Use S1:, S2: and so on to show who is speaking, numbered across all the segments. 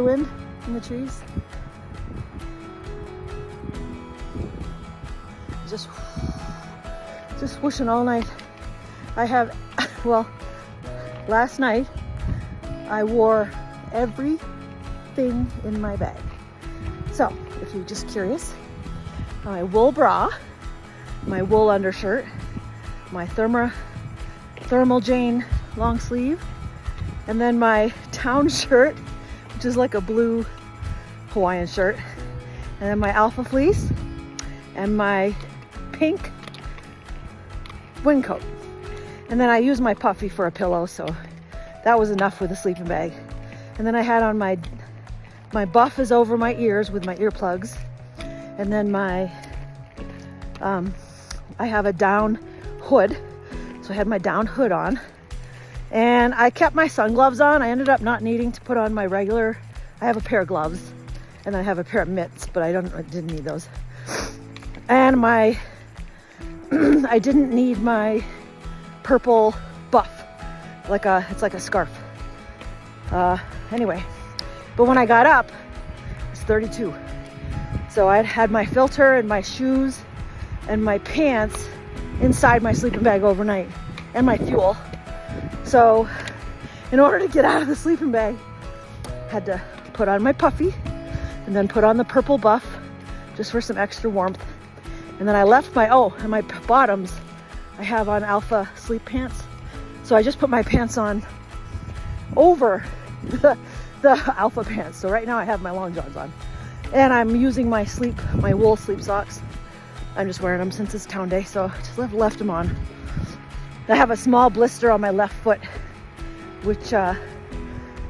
S1: wind in the trees? Just whooshing all night. I have, well, last night I wore everything in my bag. So, if you're just curious, my wool bra, my wool undershirt, my thermal Jane long sleeve, and then my town shirt, which is like a blue Hawaiian shirt, and then my alpha fleece, and my pink wind coat. And then I used my puffy for a pillow, so that was enough with a sleeping bag. And then I had on my buff is over my ears with my earplugs, and then my I have a down hood, so I had my down hood on, and I kept my sun gloves on. I ended up not needing to put on my regular. I have a pair of gloves, and then I have a pair of mitts, but I didn't need those. And my I didn't need my purple buff, it's like a scarf. Anyway, but when I got up, it's 32. So I had my filter and my shoes and my pants inside my sleeping bag overnight, and my fuel. So in order to get out of the sleeping bag, I had to put on my puffy and then put on the purple buff just for some extra warmth. And then I left and my bottoms, I have on alpha sleep pants. So I just put my pants on over the alpha pants. So right now I have my long johns on. And I'm using my wool sleep socks. I'm just wearing them since it's town day, so I just left them on. I have a small blister on my left foot, which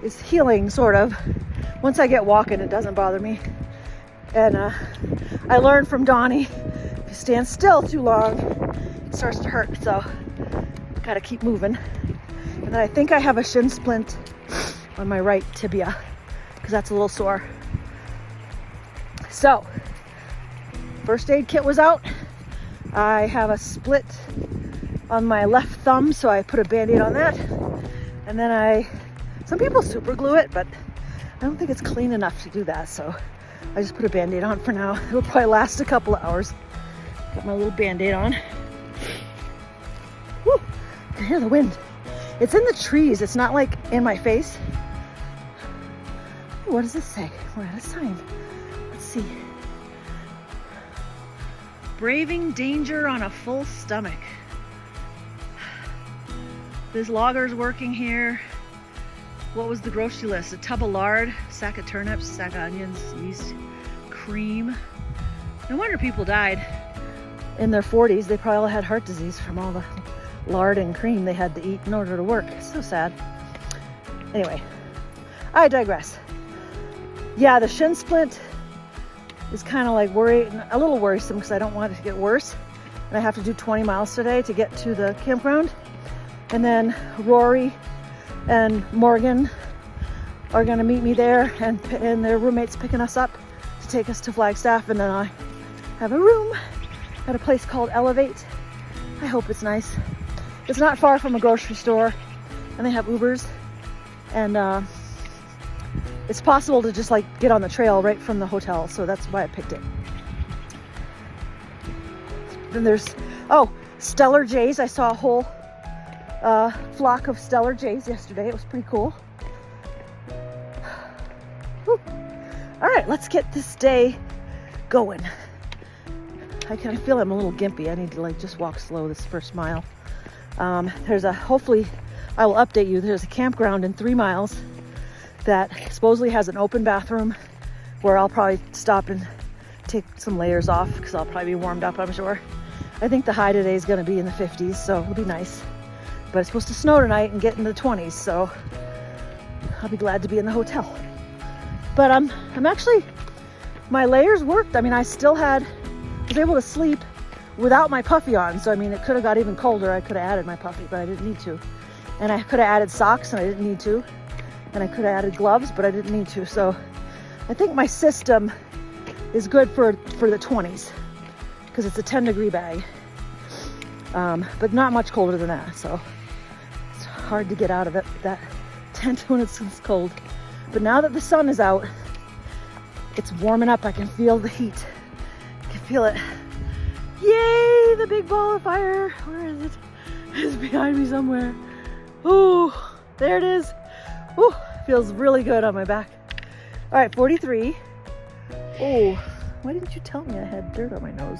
S1: is healing, sort of. Once I get walking, it doesn't bother me. And I learned from Donnie, if you stand still too long, it starts to hurt, so gotta keep moving. And then I think I have a shin splint on my right tibia, because that's a little sore. So, first aid kit was out. I have a split on my left thumb, so I put a band-aid on that. And then some people super glue it, but I don't think it's clean enough to do that, so I just put a band-aid on for now. It'll probably last a couple of hours. Got my little band-aid on. Woo! I can hear the wind. It's in the trees. It's not like in my face. What does this say? We're at a sign. Let's see. Braving danger on a full stomach. There's loggers working here. What was the grocery list? A tub of lard, sack of turnips, sack of onions, yeast, cream. No wonder people died in their 40s. They probably all had heart disease from all the lard and cream they had to eat in order to work. It's so sad. Anyway, I digress. Yeah, the shin splint is kind of like a little worrisome, because I don't want it to get worse. And I have to do 20 miles today to get to the campground. And then Rory and Morgan are going to meet me there, and their roommate's picking us up to take us to Flagstaff. And then I have a room at a place called Elevate. I hope it's nice. It's not far from a grocery store, and they have Ubers, and it's possible to just get on the trail right from the hotel, so that's why I picked it. Then there's stellar jays. I saw a whole flock of stellar jays yesterday. It was pretty cool. Whew. All right, let's get this day going. I can feel I'm a little gimpy. I need to just walk slow this first mile. Hopefully I will update you. There's a campground in 3 miles that supposedly has an open bathroom, where I'll probably stop and take some layers off, because I'll probably be warmed up, I'm sure. I think the high today is going to be in the 50s, so it'll be nice. But it's supposed to snow tonight and get in the 20s, so I'll be glad to be in the hotel. But I'm actually, my layers worked. I mean, I was able to sleep without my puffy on. So, I mean, it could have got even colder. I could have added my puffy, but I didn't need to. And I could have added socks, and I didn't need to. And I could have added gloves, but I didn't need to. So I think my system is good for the 20s, because it's a 10-degree bag. But not much colder than that. So it's hard to get out of that tent when it's cold. But now that the sun is out, it's warming up. I can feel the heat. I can feel it. Yay, the big ball of fire. Where is it? It's behind me somewhere. Ooh, there it is. Ooh, feels really good on my back. All right, 43. Oh, why didn't you tell me I had dirt on my nose?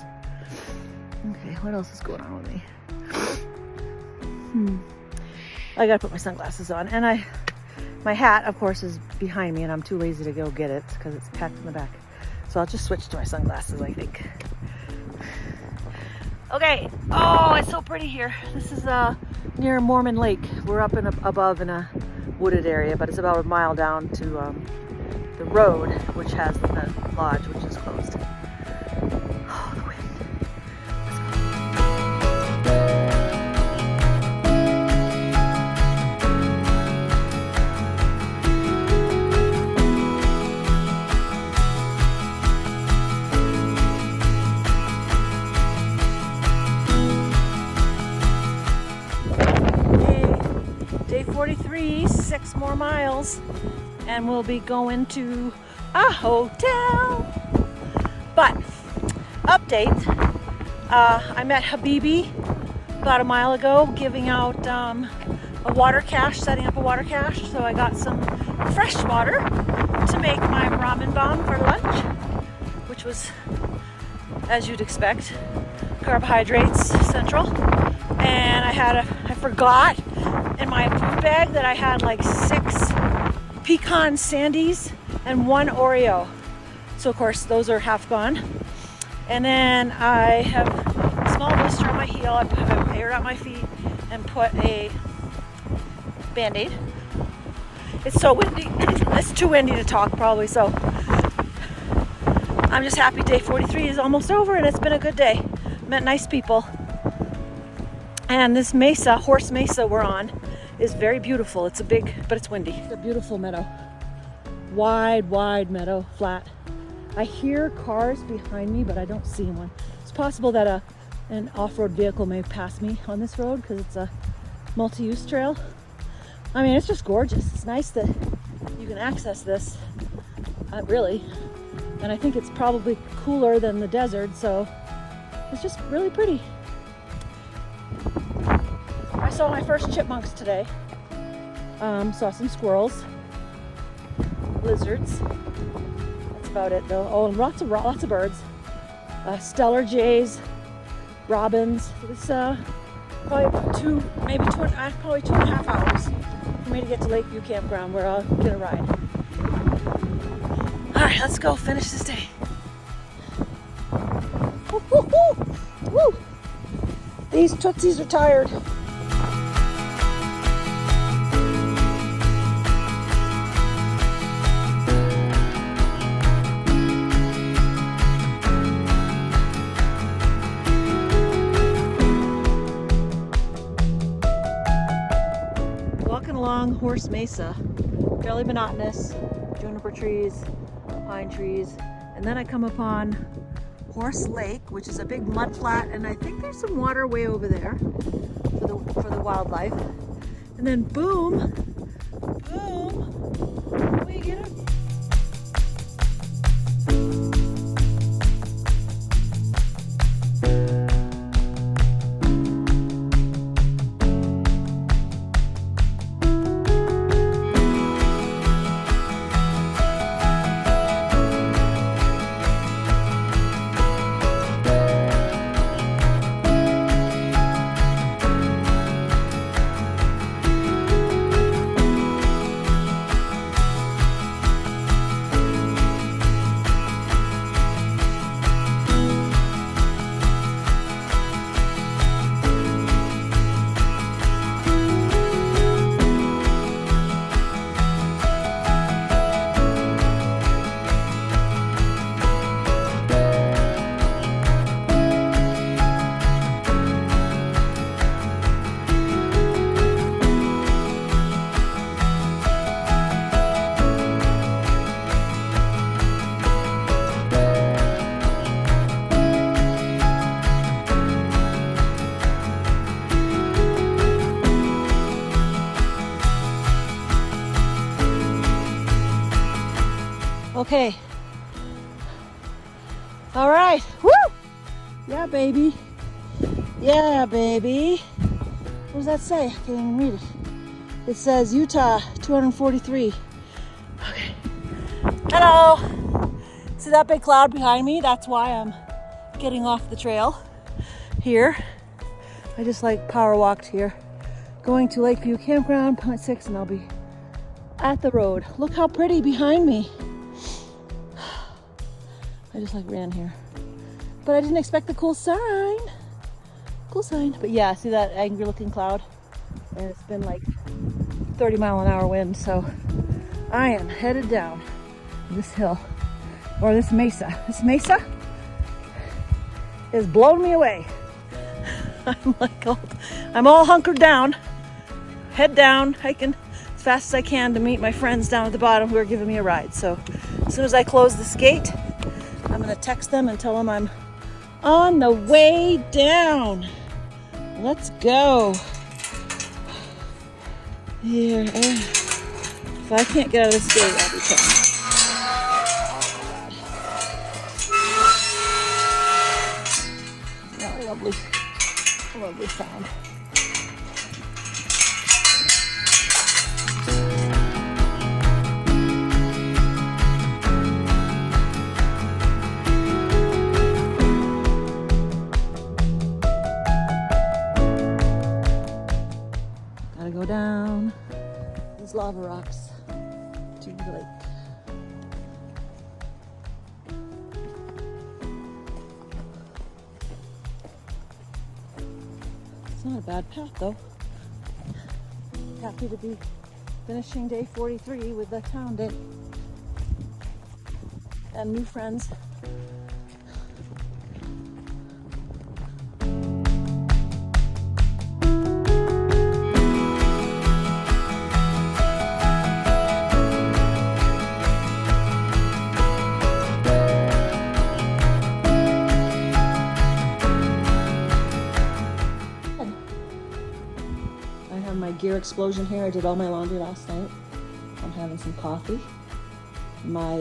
S1: Okay, what else is going on with me? I gotta put my sunglasses on, and my hat, of course, is behind me, and I'm too lazy to go get it because it's packed in the back. So I'll just switch to my sunglasses, I think. Okay. Oh, it's so pretty here. This is near Mormon Lake. We're up above in a wooded area, but it's about a mile down to the road, which has the lodge, which is closed. Oh, the wind. Day 43, 6 more miles, and we'll be going to a hotel. But, update, I met Habibi about a mile ago giving out a water cache, setting up a water cache. So I got some fresh water to make my ramen bomb for lunch, which was, as you'd expect, carbohydrates central. And I forgot in my food bag that I had like 6 pecan sandies and 1 Oreo. So of course those are half gone. And then I have a small blister on my heel. I aired out my feet and put a Band-Aid. It's so windy. It's too windy to talk probably, so I'm just happy day 43 is almost over and it's been a good day. Met nice people. And this mesa, horse mesa we're on, is very beautiful. It's a big, but it's windy. It's a beautiful meadow. Wide meadow, flat. I hear cars behind me, but I don't see one. It's possible that an off-road vehicle may pass me on this road because it's a multi-use trail. I mean, it's just gorgeous. It's nice that you can access this, really. And I think it's probably cooler than the desert, so it's just really pretty. I saw my first chipmunks today. Saw some squirrels, lizards. That's about it though. Oh, and lots of birds. Stellar jays, robins. It's probably 2.5 hours for me to get to Lakeview Campground where I'll get a ride. All right, let's go finish this day. Woo, woo, woo, woo. These tootsies are tired. Walking along Horse Mesa, fairly monotonous, juniper trees, pine trees, and then I come upon Horse Lake, which is a big mud flat, and I think there's some water way over there for the wildlife. And then boom, we get a Okay. All right. Woo! Yeah, baby. Yeah, baby. What does that say? I can't even read it. It says Utah 243. Okay. Hello. See that big cloud behind me? That's why I'm getting off the trail here. I just like power walked here. Going to Lakeview Campground, 0.6, and I'll be at the road. Look how pretty behind me. I just like ran here. But I didn't expect the cool sign. Cool sign. But yeah, see that angry looking cloud? And it's been like 30-mile-an-hour wind, so I am headed down this hill, or this mesa. This mesa is blowing me away. I'm all hunkered down, head down, hiking as fast as I can to meet my friends down at the bottom who are giving me a ride. So as soon as I close this gate, I'm gonna text them and tell them I'm on the way down. Let's go. Here, if I can't get out of this gate, I'll be pissed. Lovely sound. Gotta go down these lava rocks to the lake. Not a bad path though. Happy to be finishing day 43 with the town day and new friends. Gear explosion here. I did all my laundry last night. I'm having some coffee. My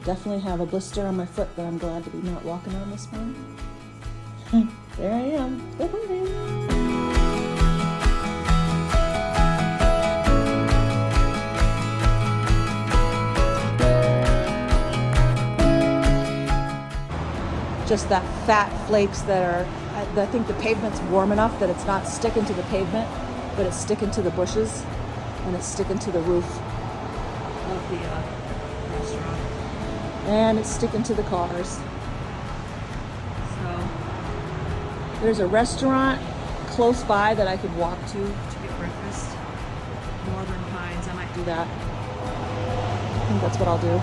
S1: definitely have a blister on my foot that I'm glad to be not walking on this morning. There I am. Just that fat flakes that are, I think the pavement's warm enough that it's not sticking to the pavement, but it's sticking to the bushes and it's sticking to the roof of the restaurant, and it's sticking to the cars. So there's a restaurant close by that I could walk to get breakfast. Northern Pines. I might do that. I think that's what I'll do.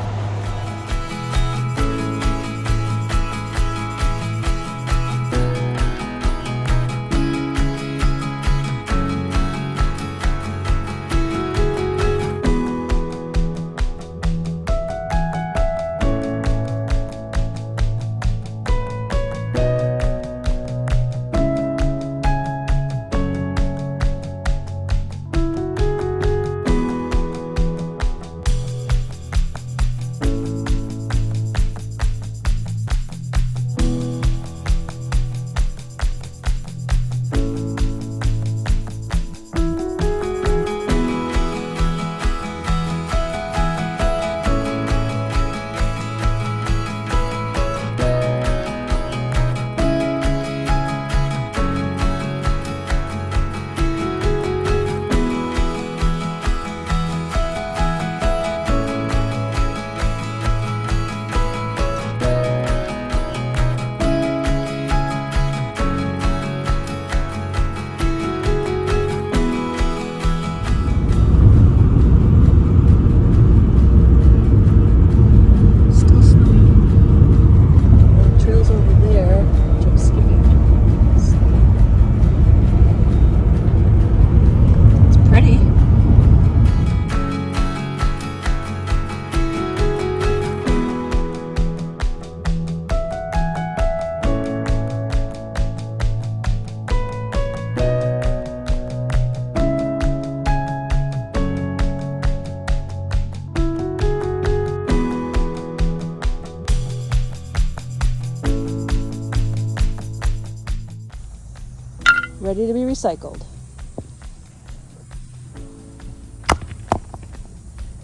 S1: ready to be recycled.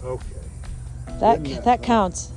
S2: Okay.
S1: That counts.